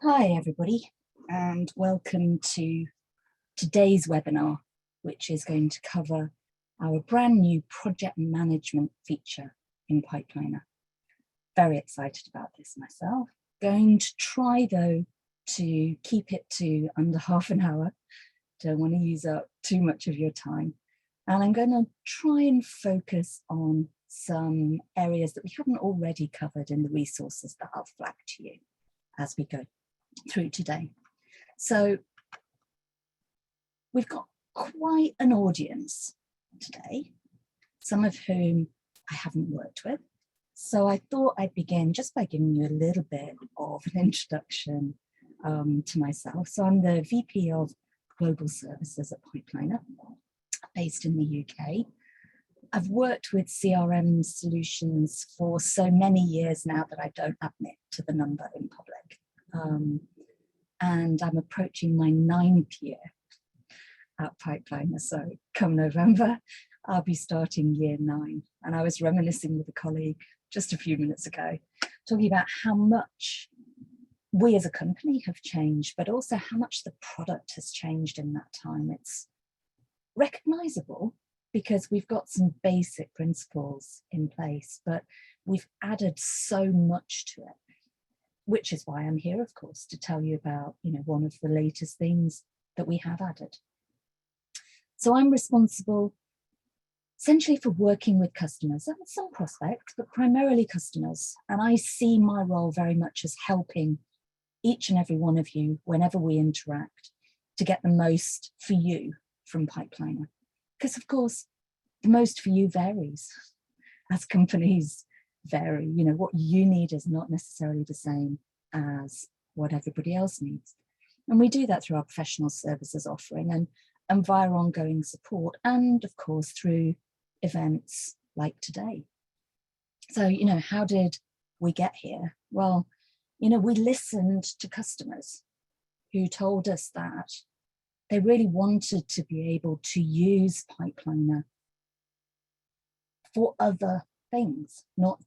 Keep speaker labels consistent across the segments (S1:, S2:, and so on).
S1: Hi everybody, and welcome to today's webinar, which is going to cover our brand new project management feature in Pipeliner. Very excited about this myself. Going to try though to keep it to under half an hour. Don't want to use up too much of your time. And I'm going to try and focus on some areas that we haven't already covered in the resources that I'll flag to you as we go through today. So we've got quite an audience today, some of whom I haven't worked with. So I thought I'd begin just by giving you a little bit of an introduction to myself. So I'm the VP of Global Services at Pipeliner, based in the UK. I've worked with CRM solutions for so many years now that I don't admit to the number in public. And I'm approaching my 9th year at Pipeliner. So come November, I'll be starting year 9. And I was reminiscing with a colleague just a few minutes ago, talking about how much we as a company have changed, but also how much the product has changed in that time. It's recognizable because we've got some basic principles in place, but we've added so much to it, which is why I'm here, of course, to tell you about, one of the latest things that we have added. So I'm responsible essentially for working with customers and some prospects, but primarily customers. And I see my role very much as helping each and every one of you whenever we interact to get the most for you from Pipeliner. Because of course, the most for you varies as companies vary. What you need is not necessarily the same as what everybody else needs. And we do that through our professional services offering and via ongoing support, and of course through events like today. So, how did we get here? Well, we listened to customers who told us that they really wanted to be able to use Pipeliner for other things, not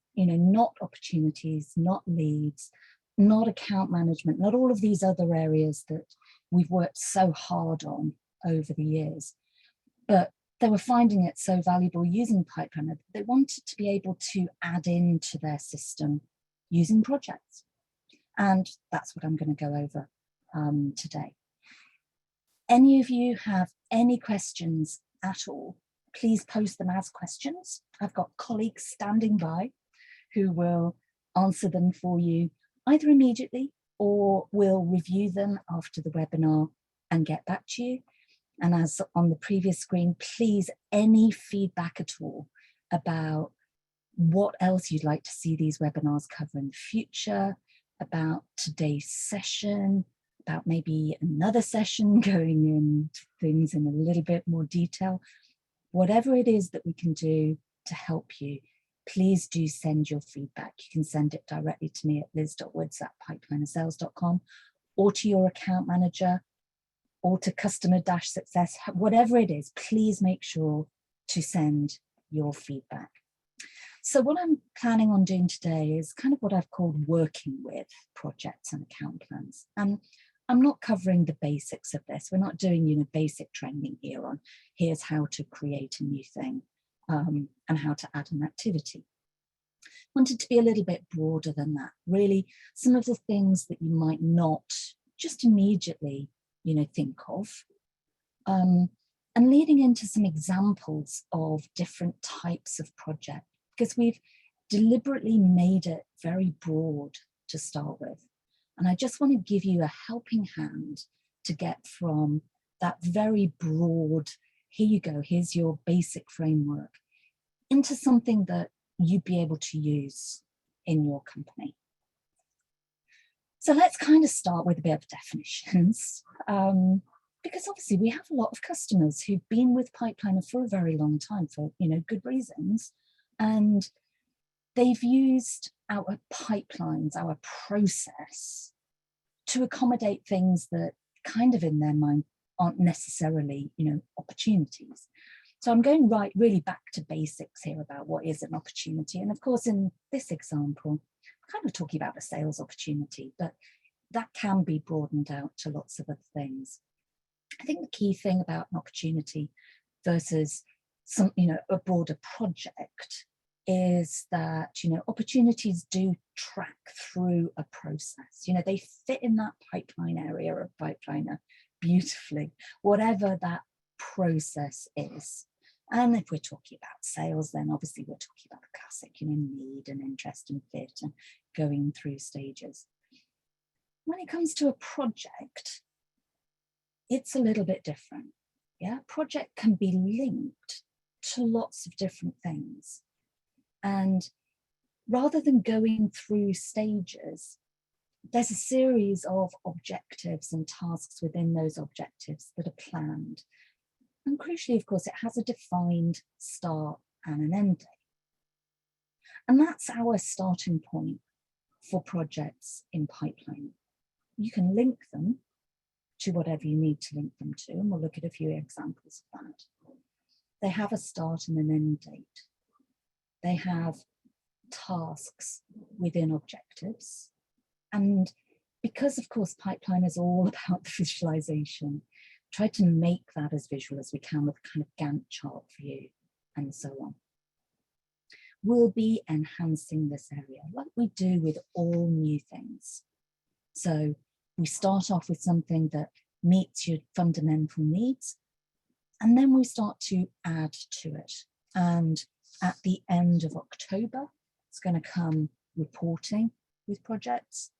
S1: opportunities, not leads, not account management, not all of these other areas that we've worked so hard on over the years. But they were finding it so valuable using Pipeliner that they wanted to be able to add into their system using projects. And that's what I'm going to go over today. Any of you have any questions at all, please post them as questions. I've got colleagues standing by who will answer them for you either immediately or will review them after the webinar and get back to you. And as on the previous screen, please, any feedback at all about what else you'd like to see these webinars cover in the future, about today's session, about maybe another session going into things in a little bit more detail. Whatever it is that we can do to help you, please do send your feedback. You can send it directly to me at liz.woods@pipelinersales.com or to your account manager or to customer-success, whatever it is, please make sure to send your feedback. So what I'm planning on doing today is kind of what I've called working with projects and account plans. And I'm not covering the basics of this. We're not doing, basic training here on here's how to create a new thing and how to add an activity. Wanted to be a little bit broader than that. Really, some of the things that you might not just immediately, think of. And leading into some examples of different types of project, because we've deliberately made it very broad to start with. And I just want to give you a helping hand to get from that very broad, here you go, here's your basic framework, into something that you'd be able to use in your company. So let's kind of start with a bit of definitions, because obviously we have a lot of customers who've been with Pipeliner for a very long time for, good reasons. And they've used our pipelines, our process, to accommodate things that kind of in their mind aren't necessarily, opportunities. So I'm going really back to basics here about what is an opportunity. And of course, in this example, I'm kind of talking about a sales opportunity, but that can be broadened out to lots of other things. I think the key thing about an opportunity versus some, a broader project is that, opportunities do track through a process. They fit in that pipeline area of pipeliner beautifully, whatever that process is. And if we're talking about sales, then obviously we're talking about the classic, need and interest and fit and going through stages. When it comes to a project, it's a little bit different. Yeah, project can be linked to lots of different things. And rather than going through stages, there's a series of objectives and tasks within those objectives that are planned. And crucially, of course, it has a defined start and an end date. And that's our starting point for projects in pipeline. You can link them to whatever you need to link them to, and we'll look at a few examples of that. They have a start and an end date. They have tasks within objectives. And because, of course, pipeline is all about the visualization, try to make that as visual as we can with kind of Gantt chart view and so on. We'll be enhancing this area like we do with all new things. So we start off with something that meets your fundamental needs, and then we start to add to it. And at the end of October, it's going to come reporting with projects.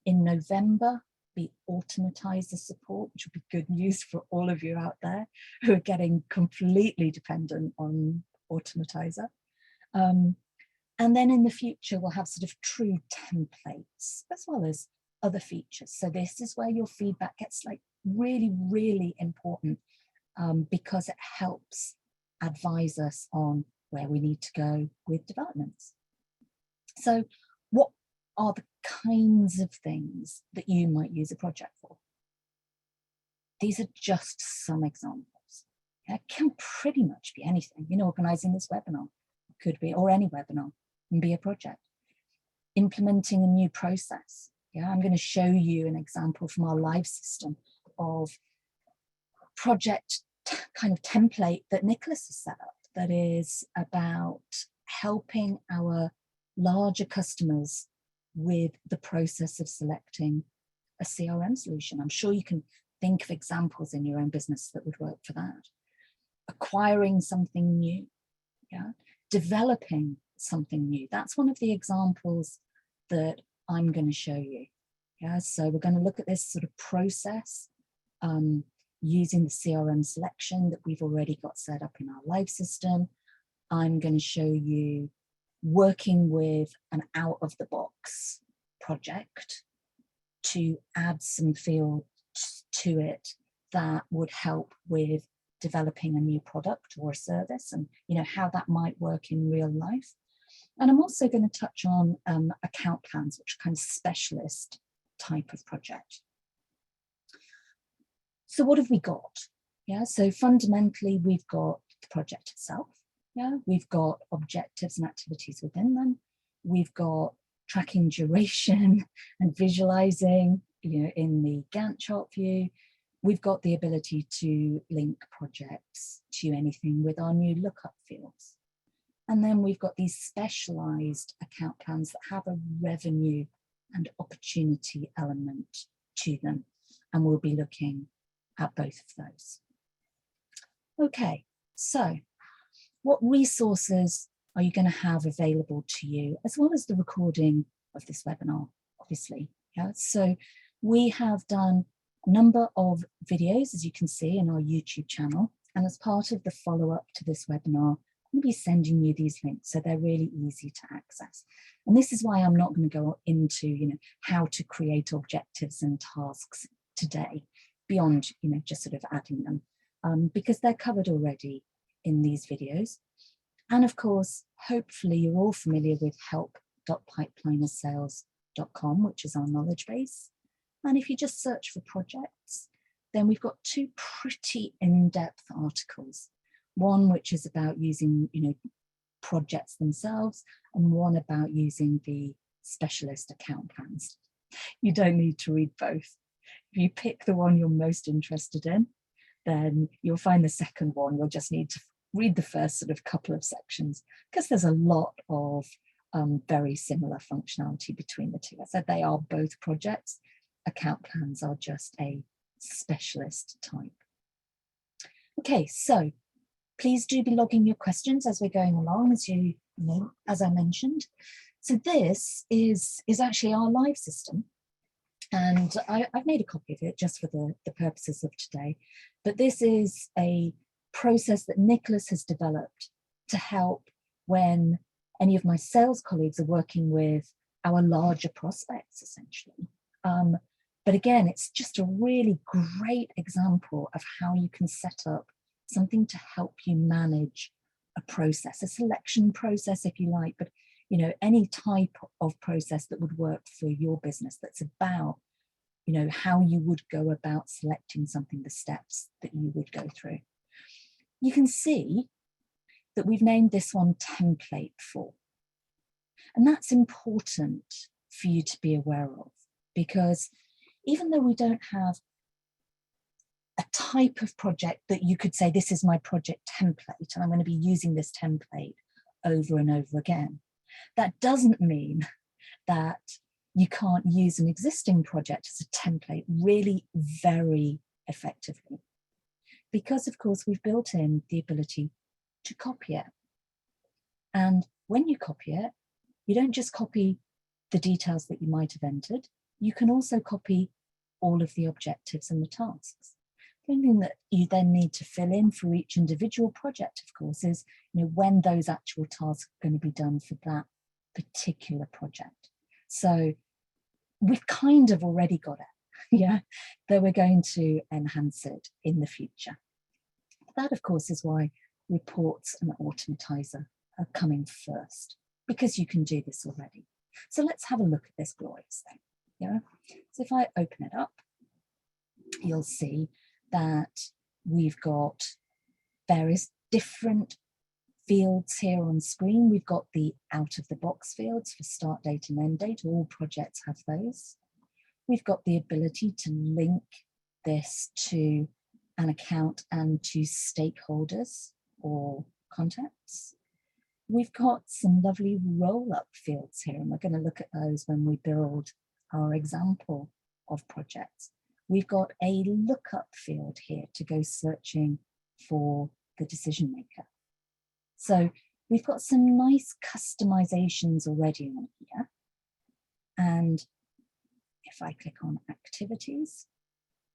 S1: In November, be automatizer support, which will be good news for all of you out there who are getting completely dependent on automatizer. And then in the future, we'll have sort of true templates as well as other features. So this is where your feedback gets like really, really important because it helps advise us on where we need to go with developments. So what are the kinds of things that you might use a project for? These are just some examples. It can pretty much be anything. Organizing this webinar could be, or any webinar, and be a project. Implementing a new process. Yeah, I'm going to show you an example from our live system of project kind of template that Nicholas has set up that is about helping our larger customers with the process of selecting a CRM solution. I'm sure you can think of examples in your own business that would work for that. Acquiring something new, yeah, developing something new. That's one of the examples that I'm going to show you. Yeah, so we're going to look at this sort of process using the CRM selection that we've already got set up in our live system. I'm going to show you working with an out-of-the-box project to add some fields to it that would help with developing a new product or a service, and how that might work in real life. And I'm also going to touch on account plans, which are kind of specialist type of project. So what have we got? Yeah, so fundamentally, we've got the project itself. Yeah, we've got objectives and activities within them. We've got tracking duration and visualizing, in the Gantt chart view. We've got the ability to link projects to anything with our new lookup fields. And then we've got these specialized account plans that have a revenue and opportunity element to them. And we'll be looking at both of those. Okay, so what resources are you going to have available to you, as well as the recording of this webinar, obviously? Yeah, so we have done a number of videos, as you can see, in our YouTube channel. And as part of the follow-up to this webinar, I'm going to be sending you these links, so they're really easy to access. And this is why I'm not going to go into, how to create objectives and tasks today, beyond, just sort of adding them, because they're covered already in these videos. And of course, hopefully you're all familiar with help.pipelinersales.com, which is our knowledge base. And if you just search for projects, then we've got two pretty in-depth articles. One which is about using, projects themselves, and one about using the specialist account plans. You don't need to read both. If you pick the one you're most interested in, then you'll find the second one. You'll just need to read the first sort of couple of sections, because there's a lot of very similar functionality between the two. I said they are both projects. Account plans are just a specialist type. Okay, so please do be logging your questions as we're going along, as you know, as I mentioned. So this is actually our live system. And I've made a copy of it just for the purposes of today. But this is a process that Nicholas has developed to help when any of my sales colleagues are working with our larger prospects, essentially. But again, it's just a really great example of how you can set up something to help you manage a process, a selection process, if you like, but you know, any type of process that would work for your business that's about, you know, how you would go about selecting something, the steps that you would go through. You can see that we've named this one template 4. And that's important for you to be aware of, because even though we don't have a type of project that you could say, this is my project template, and I'm going to be using this template over and over again, that doesn't mean that you can't use an existing project as a template really very effectively. Because of course we've built in the ability to copy it. And when you copy it, you don't just copy the details that you might have entered, you can also copy all of the objectives and the tasks. The only thing that you then need to fill in for each individual project, of course, is, you know, when those actual tasks are going to be done for that particular project. So we've kind of already got it, yeah, though we're going to enhance it in the future. That, of course, is why reports and automatizer are coming first, because you can do this already. So let's have a look at this glorious thing. Yeah. So if I open it up, you'll see that we've got various different fields here on screen. We've got the out of the box fields for start date and end date. All projects have those. We've got the ability to link this to an account and to stakeholders or contacts. We've got some lovely roll-up fields here, and we're going to look at those when we build our example of projects. We've got a lookup field here to go searching for the decision maker. So we've got some nice customizations already on here. And if I click on activities,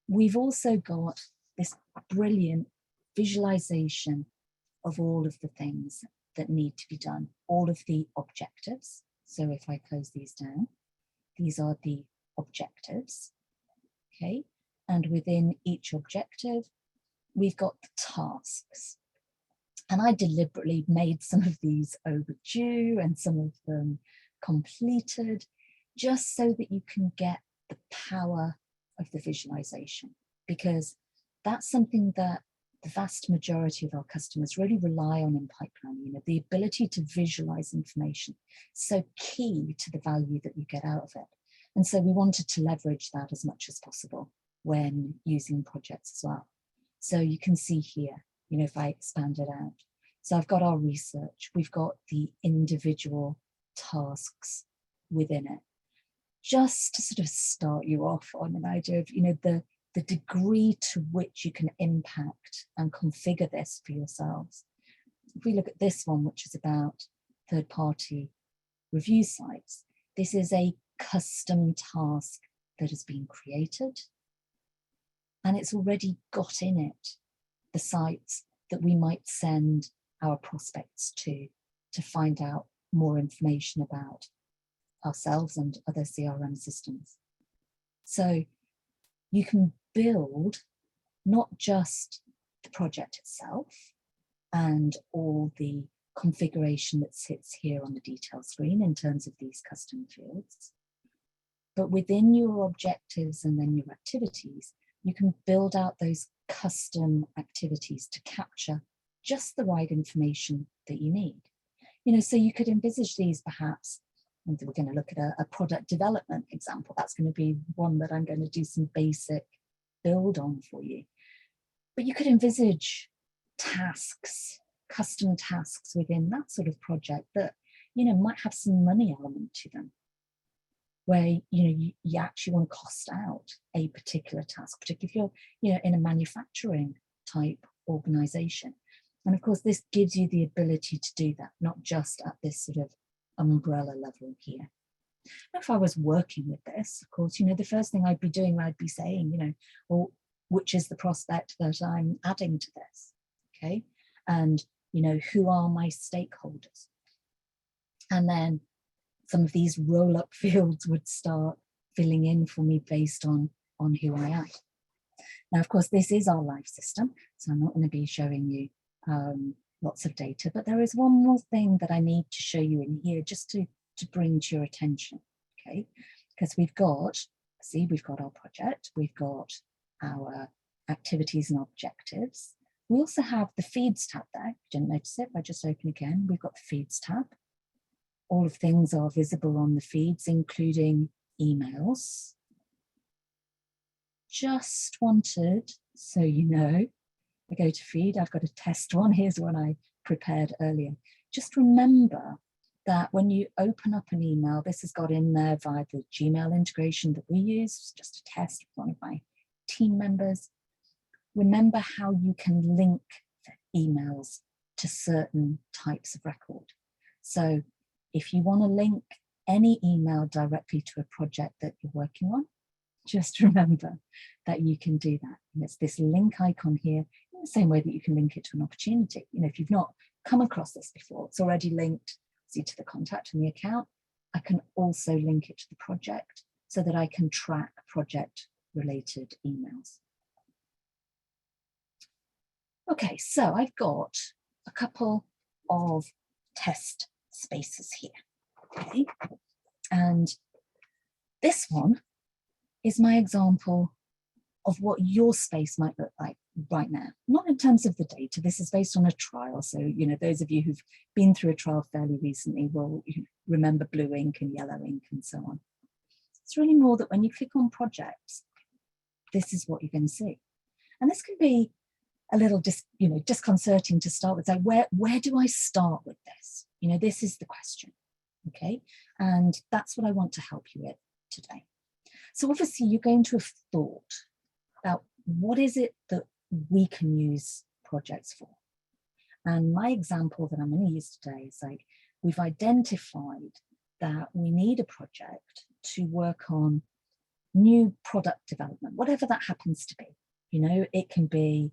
S1: we've also got this brilliant visualization of all of the things that need to be done, all of the objectives. So if I close these down, these are the objectives, okay? And within each objective, we've got the tasks. And I deliberately made some of these overdue and some of them completed, just so that you can get the power of the visualization, because that's something that the vast majority of our customers really rely on in pipeline. You know, the ability to visualize information, so key to the value that you get out of it. And so we wanted to leverage that as much as possible when using projects as well. So you can see here, you know, if I expand it out. So I've got our research, we've got the individual tasks within it, just to sort of start you off on an idea of, you know, the degree to which you can impact and configure this for yourselves. If we look at this one, which is about third-party review sites, this is a custom task that has been created, and it's already got in it the sites that we might send our prospects to find out more information about ourselves and other CRM systems. So you can build not just the project itself and all the configuration that sits here on the detail screen in terms of these custom fields, but within your objectives and then your activities, you can build out those custom activities to capture just the right information that you need. You know, so you could envisage these perhaps And we're going to look at a product development example. That's going to be one that I'm going to do some basic build on for you. But you could envisage tasks, custom tasks within that sort of project that, you know, might have some money element to them, where, you know, you actually want to cost out a particular task, particularly if you're, you know, in a manufacturing type organization. And of course, this gives you the ability to do that, not just at this sort of umbrella level here. If I was working with this, of course, you know, the first thing I'd be doing, I'd be saying, you know, well, which is the prospect that I'm adding to this, okay? And, you know, who are my stakeholders? And then some of these roll-up fields would start filling in for me based on who I am. Now, of course, this is our life system, so I'm not going to be showing you lots of data, but there is one more thing that I need to show you in here just to bring to your attention, okay? Because we've got, see, we've got our project, we've got our activities and objectives. We also have the feeds tab there. If you didn't notice it, if I just open again, we've got the feeds tab. All of things are visible on the feeds, including emails. Just wanted, so you know, I go to feed, I've got a test one. Here's one I prepared earlier. Just remember that when you open up an email, this has got in there via the Gmail integration that we use, it's just a test with one of my team members. Remember how you can link emails to certain types of record. So if you want to link any email directly to a project that you're working on, just remember that you can do that. And it's this link icon here, in the same way that you can link it to an opportunity. You know, if you've not come across this before, it's already linked, see, to the contact and the account. I can also link it to the project so that I can track project-related emails. Okay, so I've got a couple of test spaces here, okay? And this one is my example of what your space might look like right now. Not in terms of the data, this is based on a trial. So, you know, those of you who've been through a trial fairly recently will remember blue ink and yellow ink and so on. It's really more that when you click on projects, this is what you're going to see. And this can be a little disconcerting to start with. So where do I start with this? You know, this is the question, okay? And that's what I want to help you with today. So obviously you're going to have thought about what is it that we can use projects for? And my example that I'm going to use today is like, we've identified that we need a project to work on new product development, whatever that happens to be. You know, it can be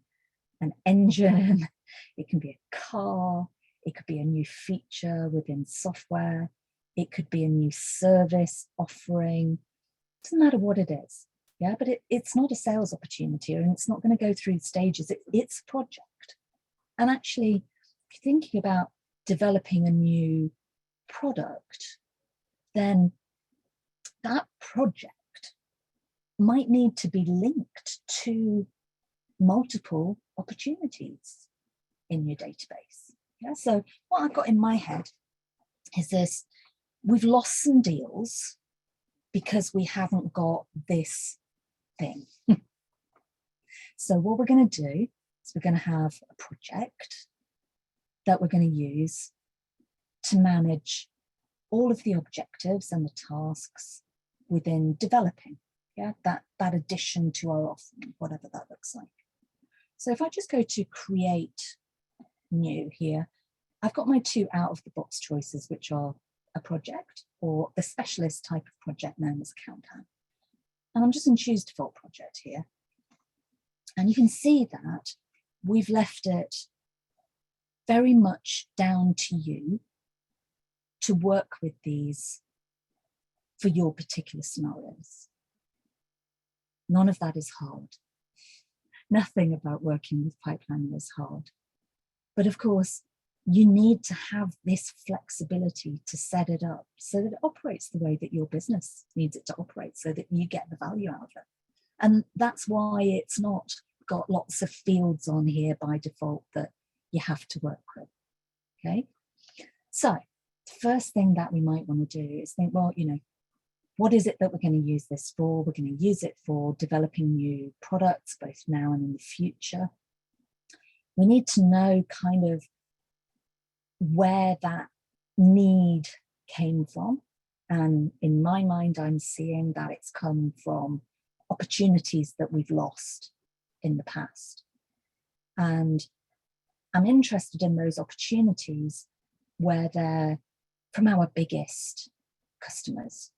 S1: an engine, it can be a car, it could be a new feature within software, it could be a new service offering. Doesn't matter what it is, yeah, but it's not a sales opportunity and it's not going to go through stages. It's a project. And actually, if you're thinking about developing a new product, then that project might need to be linked to multiple opportunities in your database. Yeah, so what I've got in my head is this: we've lost some deals because we haven't got this thing. So what we're going to do is we're going to have a project that we're going to use to manage all of the objectives and the tasks within developing, yeah, that addition to our offering, whatever that looks like. So if I just go to create new here, I've got my two out of the box choices, which are a project or the specialist type of project known as Countdown. And I'm just in choose default project here. And you can see that we've left it very much down to you to work with these for your particular scenarios. None of that is hard. Nothing about working with Pipeliner is hard. But of course, you need to have this flexibility to set it up so that it operates the way that your business needs it to operate, so that you get the value out of it. And that's why it's not got lots of fields on here by default that you have to work with, okay? So the first thing that we might want to do is think, well, what is it that we're going to use this for? We're going to use it for developing new products, both now and in the future. We need to know kind of where that need came from. And in my mind, I'm seeing that it's come from opportunities that we've lost in the past. And I'm interested in those opportunities where they're from our biggest customers.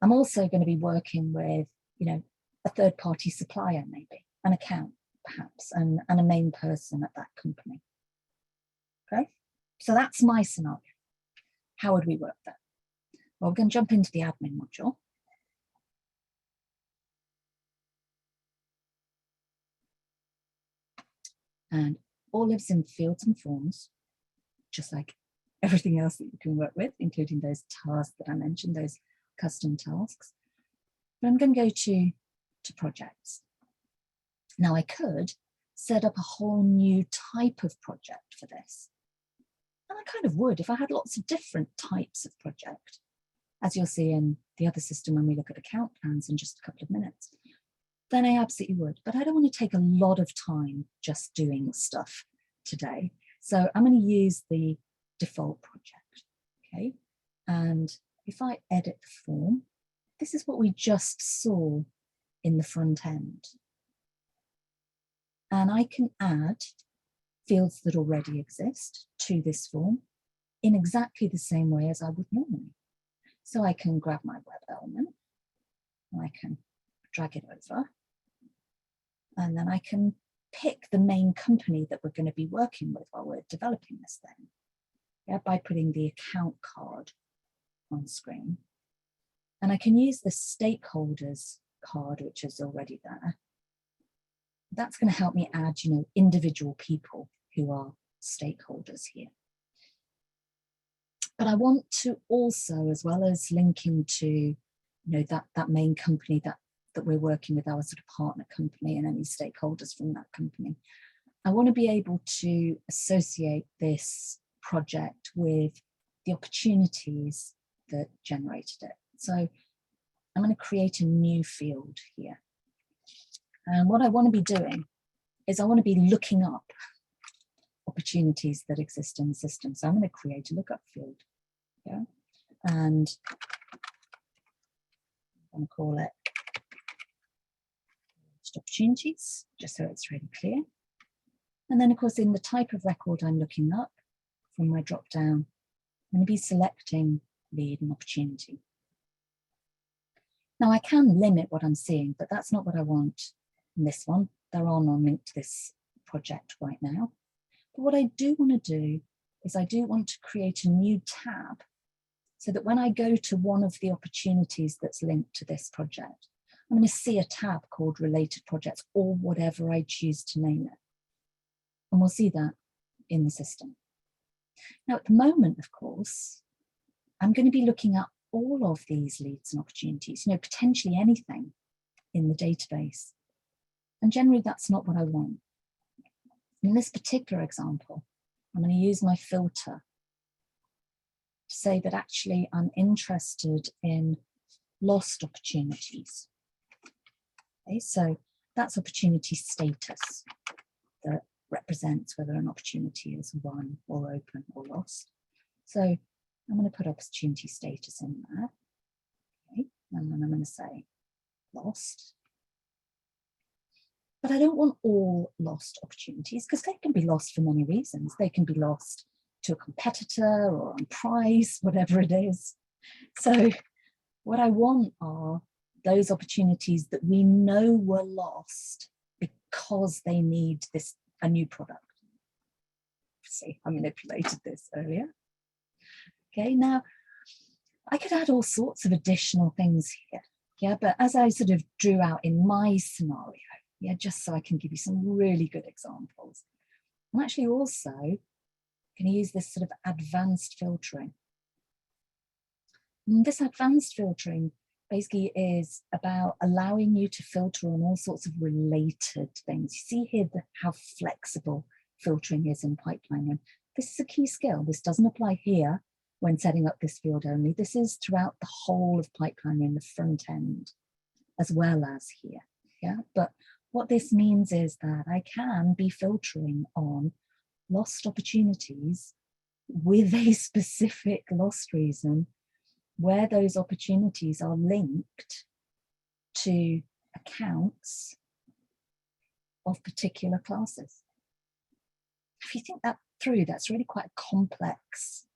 S1: I'm also going to be working with, a third-party supplier, maybe, an account, perhaps, and a main person at that company. Okay, so that's my scenario. How would we work that? Well, we're going to jump into the admin module. And all lives in fields and forms, just like everything else that you can work with, including those tasks that I mentioned, those custom tasks. But I'm going to go to projects. Now I could set up a whole new type of project for this. And I kind of would if I had lots of different types of project, as you'll see in the other system when we look at account plans in just a couple of minutes. Then I absolutely would, but I don't want to take a lot of time just doing stuff today. So I'm going to use the default project, okay? And if I edit the form, this is what we just saw in the front end. And I can add fields that already exist to this form in exactly the same way as I would normally. So I can grab my web element, and I can drag it over, and then I can pick the main company that we're going to be working with while we're developing this thing, by putting the account card on screen. And I can use the stakeholders card, which is already there. That's going to help me add, individual people who are stakeholders here. But I want to also, as well as linking to, that main company that we're working with, our sort of partner company and any stakeholders from that company, I want to be able to associate this project with the opportunities that generated it. So I'm going to create a new field here. And what I want to be doing is I want to be looking up opportunities that exist in the system. So I'm going to create a lookup field. Yeah. And I'm going to call it opportunities, just so it's really clear. And then, of course, in the type of record I'm looking up from my drop down, I'm going to be selecting lead and opportunity. Now I can limit what I'm seeing, but that's not what I want in this one. There are none linked to this project right now. But what I do want to do is I do want to create a new tab so that when I go to one of the opportunities that's linked to this project, I'm going to see a tab called Related Projects, or whatever I choose to name it. And we'll see that in the system. Now, at the moment, of course, I'm going to be looking at all of these leads and opportunities, potentially anything in the database. And generally, that's not what I want. In this particular example, I'm going to use my filter to say that actually I'm interested in lost opportunities. Okay, so that's opportunity status that represents whether an opportunity is won or open or lost. So I'm going to put opportunity status in there. Okay, and then I'm going to say lost. But I don't want all lost opportunities, because they can be lost for many reasons. They can be lost to a competitor or on price, whatever it is. So what I want are those opportunities that we know were lost because they need a new product. See, I manipulated this earlier. Okay, now I could add all sorts of additional things here. Yeah, but as I sort of drew out in my scenario, yeah, just so I can give you some really good examples, I'm actually also going to use this sort of advanced filtering. And this advanced filtering basically is about allowing you to filter on all sorts of related things. You see here how flexible filtering is in pipeline. And This is a key skill. This doesn't apply here when setting up this field only. This is throughout the whole of pipeline in the front end, as well as here. Yeah, but what this means is that I can be filtering on lost opportunities with a specific lost reason, where those opportunities are linked to accounts of particular classes. If you think that through, that's really quite a complex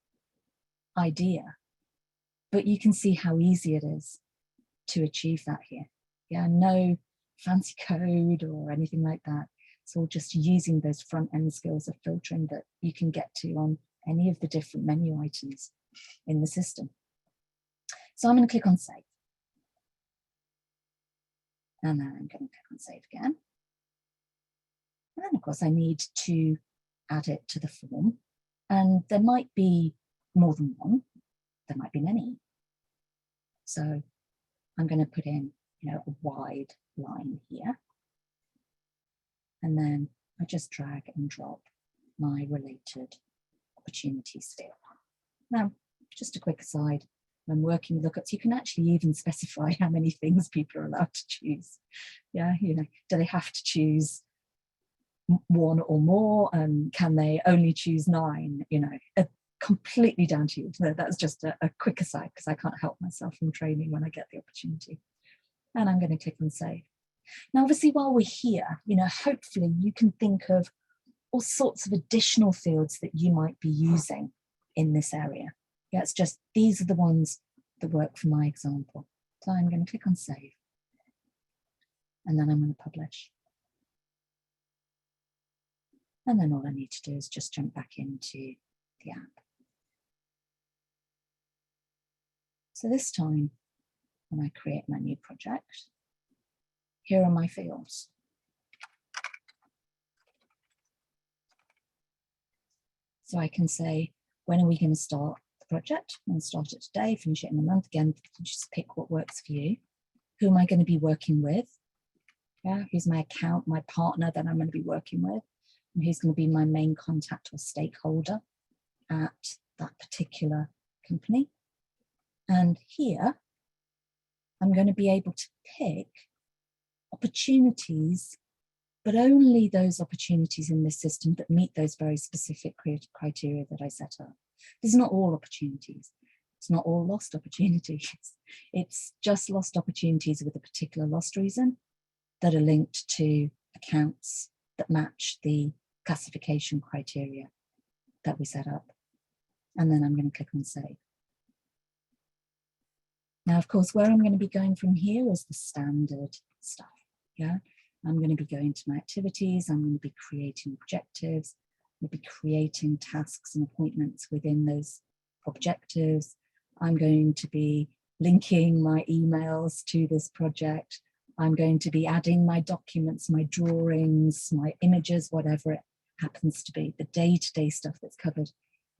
S1: idea, but you can see how easy it is to achieve that here. Yeah, no fancy code or anything like that. It's all just using those front end skills of filtering that you can get to on any of the different menu items in the system. So I'm going to click on save. And then I'm going to click on save again. And then of course I need to add it to the form. And there might be more than one, there might be many. So I'm going to put in, a wide line here. And then I just drag and drop my related opportunities field. Now, just a quick aside, when working with lookups, you can actually even specify how many things people are allowed to choose. Yeah, do they have to choose one or more? And can they only choose 9? Completely down to you. So that's just a quick aside, because I can't help myself from training when I get the opportunity. And I'm going to click on save. Now, obviously, while we're here, hopefully you can think of all sorts of additional fields that you might be using in this area. Yeah, it's just, these are the ones that work for my example. So I'm going to click on save. And then I'm going to publish. And then all I need to do is just jump back into the app. So this time, when I create my new project, here are my fields. So I can say, when are we going to start the project? I'm going to start it today, finish it in a month. Again, just pick what works for you. Who am I going to be working with? Yeah, who's my account, my partner that I'm going to be working with? And who's going to be my main contact or stakeholder at that particular company? And here, I'm going to be able to pick opportunities, but only those opportunities in this system that meet those very specific criteria that I set up. This is not all opportunities. It's not all lost opportunities. It's just lost opportunities with a particular lost reason that are linked to accounts that match the classification criteria that we set up. And then I'm going to click on save. Now, of course, where I'm going to be going from here is the standard stuff. Yeah, I'm going to be going to my activities. I'm going to be creating objectives. I'm going to be creating tasks and appointments within those objectives. I'm going to be linking my emails to this project. I'm going to be adding my documents, my drawings, my images, whatever it happens to be, the day-to-day stuff that's covered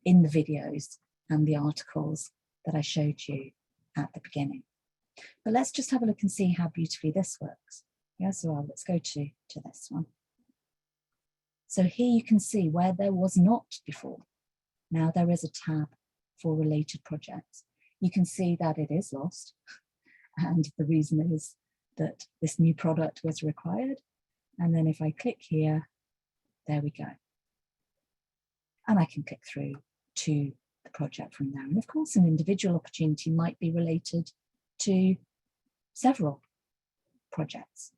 S1: in the videos and the articles that I showed you at the beginning. But let's just have a look and see how beautifully this works. Yeah, so let's go to this one. So here you can see where there was not before. Now there is a tab for related projects. You can see that it is lost. And the reason is that this new product was required. And then if I click here, there we go. And I can click through to the project from there. And of course, an individual opportunity might be related to several projects,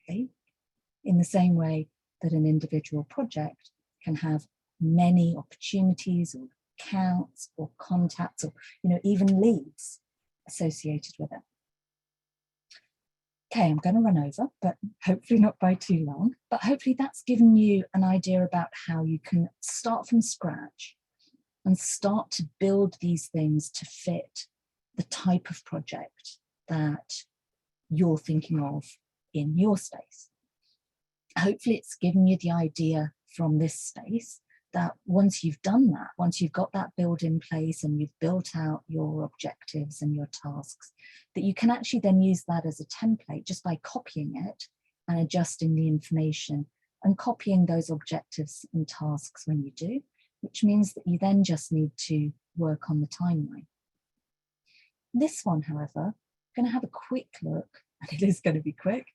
S1: okay? In the same way that an individual project can have many opportunities or accounts or contacts or even leads associated with it. Okay, I'm going to run over, but hopefully not by too long. But hopefully that's given you an idea about how you can start from scratch and start to build these things to fit the type of project that you're thinking of in your space. Hopefully it's given you the idea from this space that once you've done that, once you've got that build in place and you've built out your objectives and your tasks, that you can actually then use that as a template just by copying it and adjusting the information and copying those objectives and tasks when you do, which means that you then just need to work on the timeline. This one, however, I'm going to have a quick look, and it is going to be quick,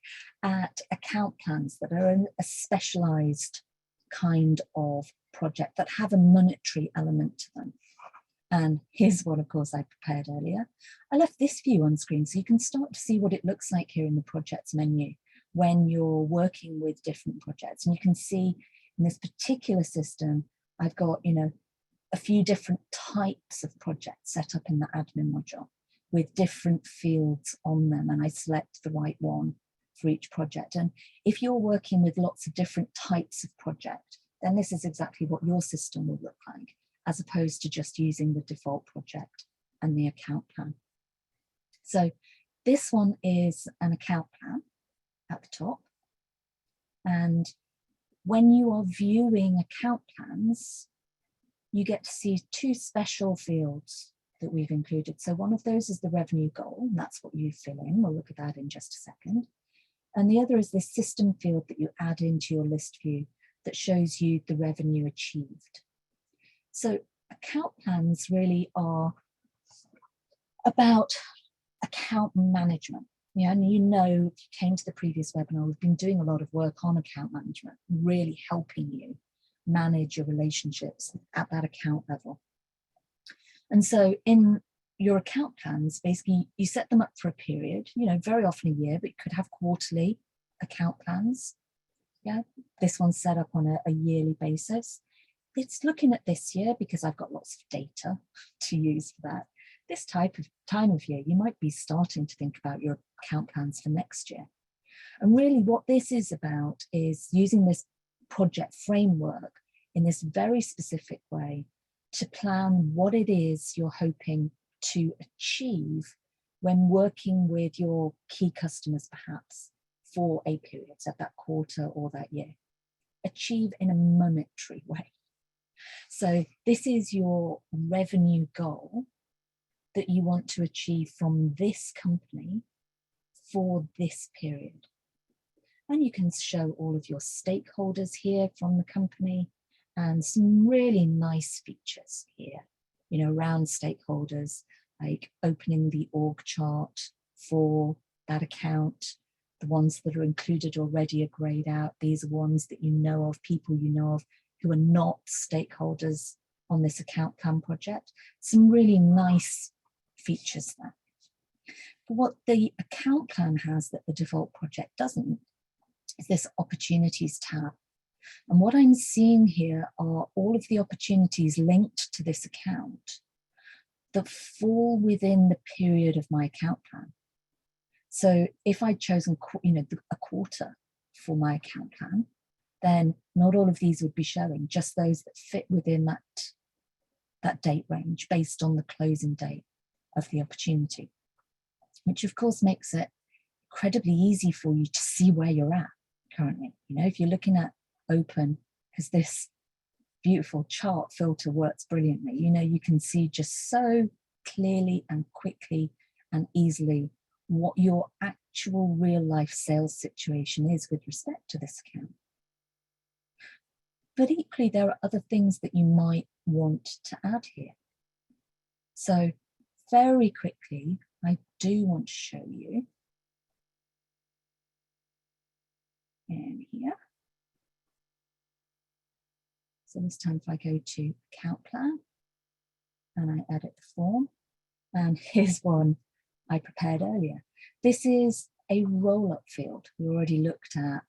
S1: at account plans that are a specialized kind of project that have a monetary element to them. And here's one, of course, I prepared earlier. I left this view on screen so you can start to see what it looks like here in the projects menu when you're working with different projects. And you can see in this particular system, I've got, a few different types of projects set up in the admin module with different fields on them. And I select the right one for each project. And if you're working with lots of different types of project, then this is exactly what your system will look like, as opposed to just using the default project and the account plan. So this one is an account plan at the top. And when you are viewing account plans, you get to see two special fields that we've included. So one of those is the revenue goal, and that's what you fill in. We'll look at that in just a second. And the other is this system field that you add into your list view that shows you the revenue achieved. So account plans really are about account management. And if you came to the previous webinar, we've been doing a lot of work on account management, really helping you manage your relationships at that account level. And so in your account plans, basically you set them up for a period, very often a year, but you could have quarterly account plans. Yeah, this one's set up on a yearly basis. It's looking at this year because I've got lots of data to use for that. This time of year, you might be starting to think about your account plans for next year. And really what this is about is using this project framework in this very specific way to plan what it is you're hoping to achieve when working with your key customers, perhaps for a period, so that quarter or that year. Achieve in a monetary way. So this is your revenue goal that you want to achieve from this company for this period. And you can show all of your stakeholders here from the company and some really nice features here, around stakeholders, like opening the org chart for that account. The ones that are included already are grayed out. These are ones that you know of, people you know of who are not stakeholders on this account plan project. Some really nice features there. But what the account plan has that the default project doesn't is this opportunities tab. And what I'm seeing here are all of the opportunities linked to this account that fall within the period of my account plan. So if I'd chosen, a quarter for my account plan, then not all of these would be showing, just those that fit within that date range based on the closing date of the opportunity, which of course makes it incredibly easy for you to see where you're at currently. If you're looking at open, because this beautiful chart filter works brilliantly, you can see just so clearly and quickly and easily what your actual real life sales situation is with respect to this account. But equally, there are other things that you might want to add here. So very quickly, I do want to show you in here. So this time if I go to account plan and I edit the form, and here's one I prepared earlier. This is a roll-up field. We already looked at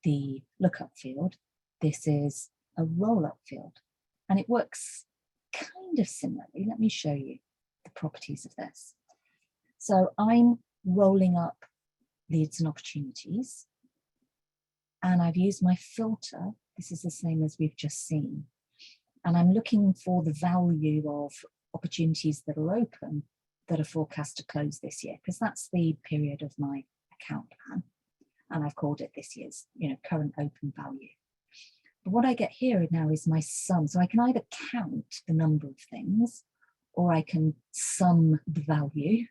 S1: the lookup field. This is a roll-up field, and it works kind of similarly. Let me show you the properties of this. So I'm rolling up leads and opportunities, and I've used my filter. This is the same as we've just seen. And I'm looking for the value of opportunities that are open that are forecast to close this year, because that's the period of my account plan. And I've called it this year's, current open value. But what I get here now is my sum. So I can either count the number of things, or I can sum the value,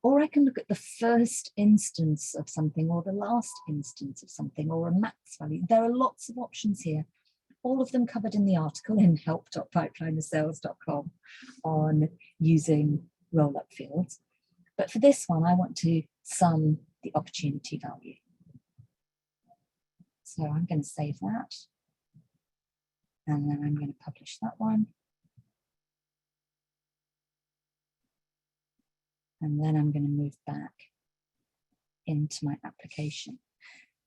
S1: or I can look at the first instance of something or the last instance of something or a max value. There are lots of options here, all of them covered in the article in help.pipelinersales.com on using roll-up fields. But for this one, I want to sum the opportunity value. So I'm going to save that. And then I'm going to publish that one. And then I'm going to move back into my application.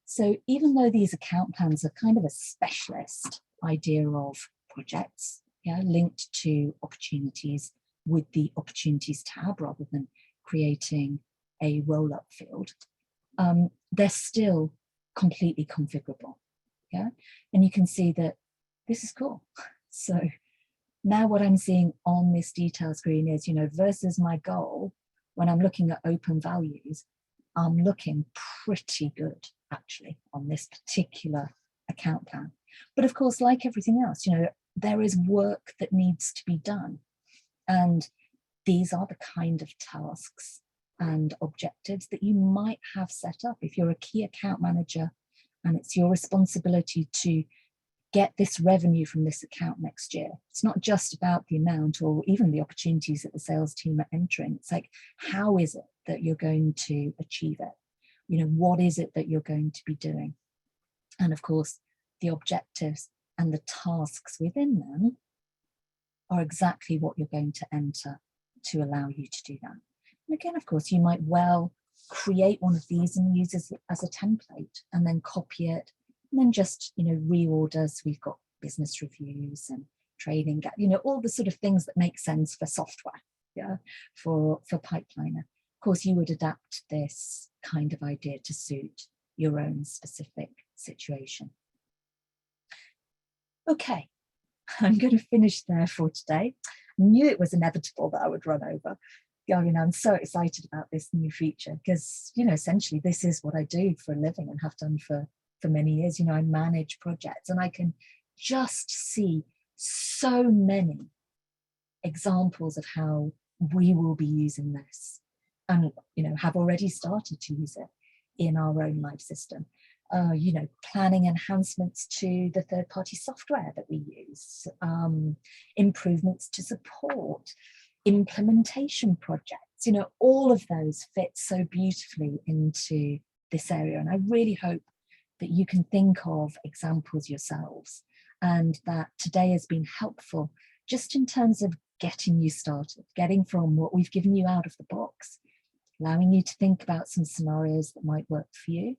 S1: So even though these account plans are kind of a specialist idea of projects, linked to opportunities with the opportunities tab rather than creating a roll-up field, they're still completely configurable. And you can see that this is cool. So now what I'm seeing on this detail screen is, versus my goal, when I'm looking at open values, I'm looking pretty good actually on this particular account plan. But of course, like everything else, there is work that needs to be done. And these are the kind of tasks and objectives that you might have set up if you're a key account manager and it's your responsibility to get this revenue from this account next year. It's not just about the amount or even the opportunities that the sales team are entering. It's like, how is it that you're going to achieve it? What is it that you're going to be doing? And of course, the objectives and the tasks within them are exactly what you're going to enter to allow you to do that. And again, of course, you might well create one of these and use it as a template and then copy it and then just, reorders. We've got business reviews and training, all the sort of things that make sense for software, for Pipeliner. Of course, you would adapt this kind of idea to suit your own specific situation. Okay, I'm going to finish there for today. I knew it was inevitable that I would run over. I'm so excited about this new feature because, essentially this is what I do for a living and have done for many years. I manage projects and I can just see so many examples of how we will be using this and, have already started to use it in our own live system. Planning enhancements to the third-party software that we use, improvements to support, implementation projects, all of those fit so beautifully into this area. And I really hope that you can think of examples yourselves and that today has been helpful just in terms of getting you started, getting from what we've given you out of the box, allowing you to think about some scenarios that might work for you,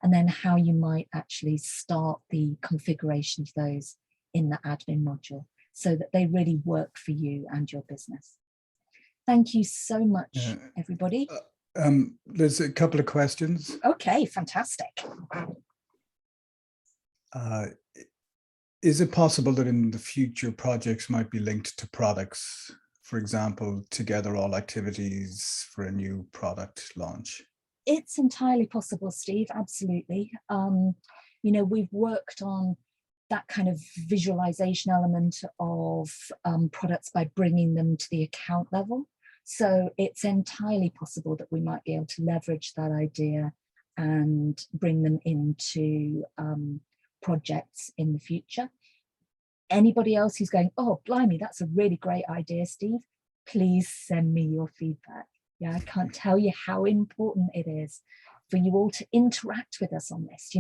S1: and then how you might actually start the configuration of those in the admin module so that they really work for you and your business. Thank you so much, everybody.
S2: There's a couple of questions.
S1: Okay, fantastic.
S2: Is it possible that in the future projects might be linked to products? For example, together all activities for a new product launch?
S1: It's entirely possible, Steve, absolutely. We've worked on that kind of visualization element of products by bringing them to the account level. So it's entirely possible that we might be able to leverage that idea and bring them into projects in the future. Anybody else who's going, oh, blimey, that's a really great idea, Steve, please send me your feedback. I can't tell you how important it is for you all to interact with us on this.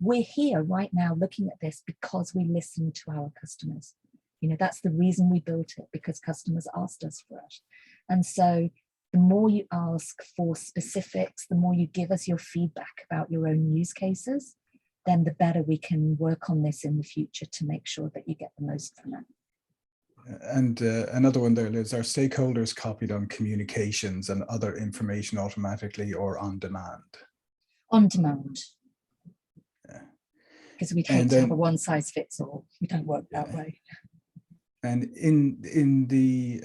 S1: We're here right now looking at this because we listen to our customers. That's the reason we built it, because customers asked us for it. And so the more you ask for specifics, the more you give us your feedback about your own use cases, then the better we can work on this in the future to make sure that you get the most from it.
S2: And another one there, Liz, are stakeholders copied on communications and other information automatically or on demand?
S1: On demand.
S2: Yeah.
S1: Because we'd hate to have a one size fits all. We don't work that way.
S2: And in the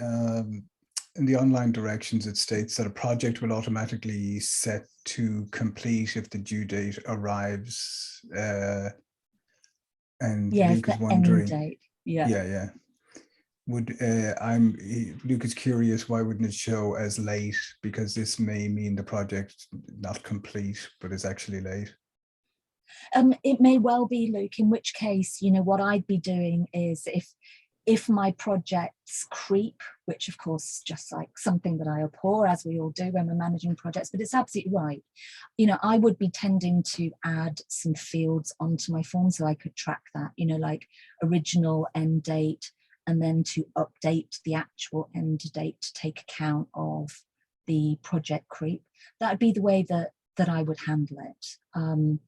S2: online directions, it states that a project will automatically set to complete if the due date arrives. And Luke is wondering.
S1: End date.
S2: Yeah. Luke is curious, why wouldn't it show as late? Because this may mean the project not complete, but is actually late.
S1: It may well be, Luke, in which case, you know, what I'd be doing is if my projects creep, which of course is just like something that I abhor, as we all do when we're managing projects, but it's absolutely right. You know, I would be tending to add some fields onto my form so I could track that, you know, like original end date, and then to update the actual end date to take account of the project creep. That'd be the way that I would handle it.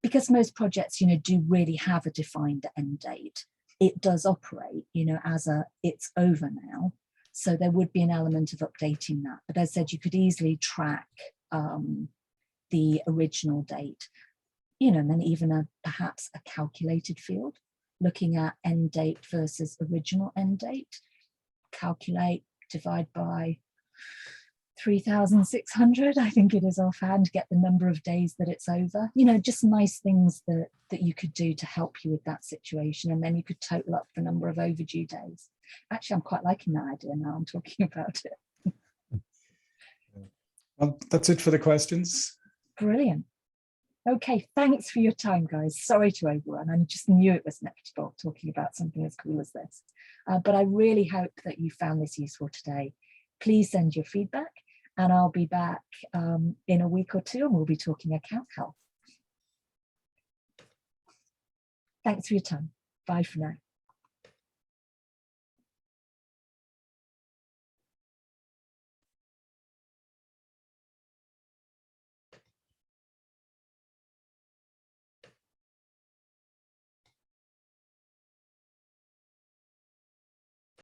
S1: Because most projects, you know, do really have a defined end date. It does operate, you know, as it's over now. So there would be an element of updating that. But as I said, you could easily track the original date, you know, and then even perhaps a calculated field, looking at end date versus original end date, calculate, divide by 3,600, I think it is offhand, get the number of days that it's over. You know, just nice things that you could do to help you with that situation. And then you could total up the number of overdue days. Actually, I'm quite liking that idea now I'm talking about it.
S2: Well, that's it for the questions.
S1: Brilliant. Okay, thanks for your time, guys. Sorry to overrun. I just knew it was inevitable talking about something as cool as this. But I really hope that you found this useful today. Please send your feedback, and I'll be back in a week or two, and we'll be talking account health. Thanks for your time. Bye for now.